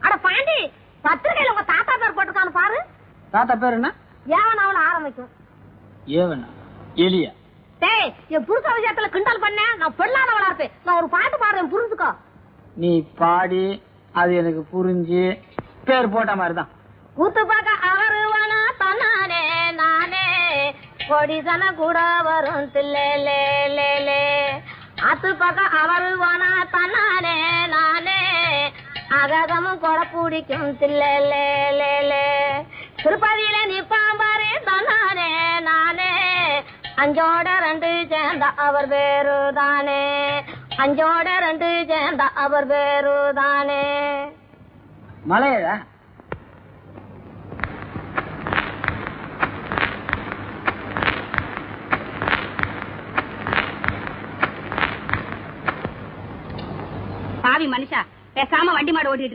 அட பாண்டி, பத்திரிகையில உங்க தாத்தா பேர் போட்டிருக்கான்னு பாரு. தாத்தா பேர் என்ன? ஏவன் அவள ஆரம்பிக்கும். ஏவனா? எலியா? டேய், என் புருஷ விஷயத்துல கிண்டல் பண்ண நான் பெண்ணானவளா இருப்பேன். நான் ஒரு பாட்டு பாடுறேன், புரிஞ்சுக்கோ. நீ பாடி அது எனக்கு புரிஞ்சு பேர் போட்ட மாதிரிதான். கூத்து பார்க்க அவருவானா தன்னானே நானே, கொடிசன கூட வரும் தில்லே. அத்து பார்க்க அவருவானா தன்னானே நானே, அகதமும் கொடை பிடிக்கும் தில்லே. திருப்பதியில நிப்பான் பாரு தன்னானே நானே, அஞ்சோட 2 சேர்ந்த அவர் வேறுதானே, அஞ்சோட 2 சேர்ந்த அவர் வேறுதானே. மலையழ பாவி மனுஷா, பேசாம வண்டி மாடு ஓட்டிட்டு